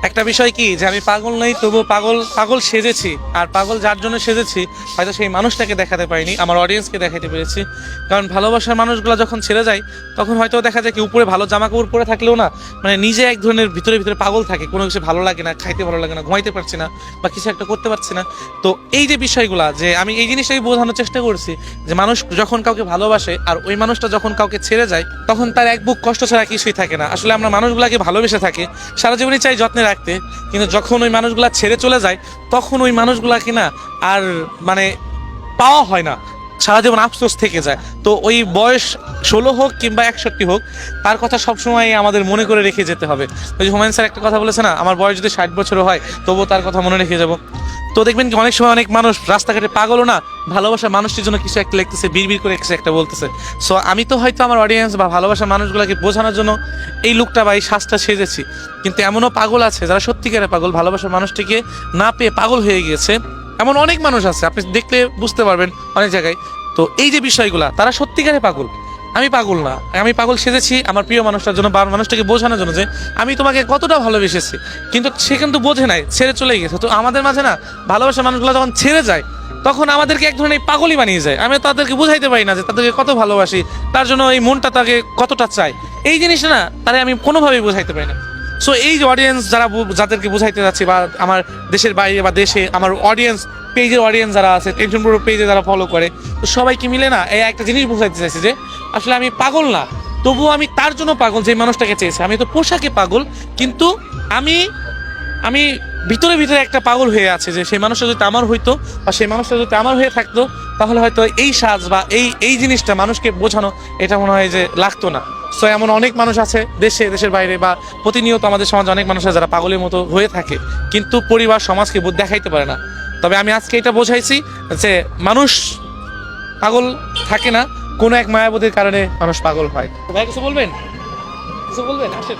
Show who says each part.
Speaker 1: একটা বিষয় কি যে আমি পাগল নই, তবু পাগল পাগল সেজেছি। আর পাগল যার জন্য সেজেছি হয়তো সেই মানুষটাকে দেখাতে পারিনি, আমার অডিয়েন্সকে দেখাতে পেরেছি। কারণ ভালোবাসার মানুষগুলো যখন ছেড়ে যায় তখন হয়তো দেখা যায় কি উপরে ভালো জামা কাপড় পরে থাকলেও না, মানে নিজে এক ধরনের ভিতরে ভিতরে পাগল থাকে, কোনো কিছু ভালো লাগে না, খাইতে ভালো লাগে না, ঘুমাইতে পারছি না, বা কিছু একটা করতে পারছি না। তো এই যে বিষয়গুলা, যে আমি এই জিনিসটাই বোঝানোর চেষ্টা করছি যে মানুষ যখন কাউকে ভালোবাসে আর ওই মানুষটা যখন কাউকে ছেড়ে যায় তখন তার এক বুক কষ্ট ছাড়া কিছুই থাকে না। আসলে আমরা মানুষগুলাকে ভালোবেসে থাকি, সারা জীবনই চাই যত্নে রাখতে, কিন্তু যখন ওই মানুষগুলা ছেড়ে চলে যায় তখন ওই মানুষগুলাকে না আর মানে পাওয়া হয় না, সারা জীবন আফসোস থেকে যায়। তো ওই বয়স 16 হোক কিংবা 61 হোক, তার কথা সবসময় আমাদের মনে করে রেখে যেতে হবে। ওই যে হুমায়ুন স্যার একটা কথা বলেছে না, আমার বয়স যদি 60 বছরও হয় তবুও তার কথা মনে রেখে যাব। তো দেখবেন কি অনেক সময় অনেক মানুষ রাস্তাঘাটে পাগলও না, ভালোবাসা মানুষটির জন্য কিছু একটা লিখতেছে, বিড়বিড় করে কিছু একটা বলতেছে। সো আমি তো হয়তো আমার অডিয়েন্স বা ভালোবাসার মানুষগুলোকে বোঝানোর জন্য এই লুকটা বা এই সাজটা সেজেছি, কিন্তু এমনও পাগল আছে যারা সত্যিকারের পাগল, ভালোবাসার মানুষটিকে না পেয়ে পাগল হয়ে গিয়েছে। এমন অনেক মানুষ আছে, আপনি দেখলে বুঝতে পারবেন অনেক জায়গায়। তো এই যে বিষয়গুলা, তারা সত্যিকারে পাগল, আমি পাগল না। আমি পাগল সেজেছি আমার প্রিয় মানুষটার জন্য বা মানুষটাকে বোঝানোর জন্য যে আমি তোমাকে কতটা ভালোবেসেছি, কিন্তু সে কিন্তু বোঝে নাই, ছেড়ে চলে গেছে। তো আমাদের মাঝে না ভালোবাসার মানুষগুলো যখন ছেড়ে যায় তখন আমাদেরকে এক ধরনের পাগলই বানিয়ে যায়। আমি তাদেরকে বুঝাইতে পারি না যে তাদেরকে কত ভালোবাসি, তার জন্য এই মনটা তাকে কতটা চাই। এই জিনিসটা না তারে আমি কোনোভাবেই বুঝাইতে পারি না। সো এই যে অডিয়েন্স যারা যাদেরকে বুঝাইতে যাচ্ছি, বা আমার দেশের বাইরে বা দেশে আমার অডিয়েন্স, পেজের অডিয়েন্স যারা আছে, টেনশন প্রো পেজে যারা ফলো করে, তো সবাইকে মিলে না এই একটা জিনিস বুঝাইতে চাইছি যে আসলে আমি পাগল না, তবুও আমি তার জন্য পাগল যে মানুষটাকে চেয়েছে। আমি তো পোশাকে পাগল, কিন্তু আমি আমি ভিতরে ভিতরে একটা পাগল হয়ে আছে যে সেই মানুষটা যদি আমার হইতো বা সেই মানুষটা যদি আমার হয়ে থাকতো তাহলে হয়তো এই সাজ বা এই এই জিনিসটা মানুষকে বোঝানো এটা মনে হয় যে লাগতো না। সো এমন অনেক মানুষ আছে দেশে, দেশের বাইরে, বা প্রতিনিয়ত আমাদের সমাজে অনেক মানুষ আছে যারা পাগলের মতো হয়ে থাকে, কিন্তু পরিবার সমাজকে দেখাইতে পারে না। তবে আমি আজকে এটা বোঝাইছি যে মানুষ পাগল থাকে না, কোনো এক মায়াবতীর কারণে মানুষ পাগল হয়। ভাই কিছু বলবেন, কিছু বলবেন আসেন।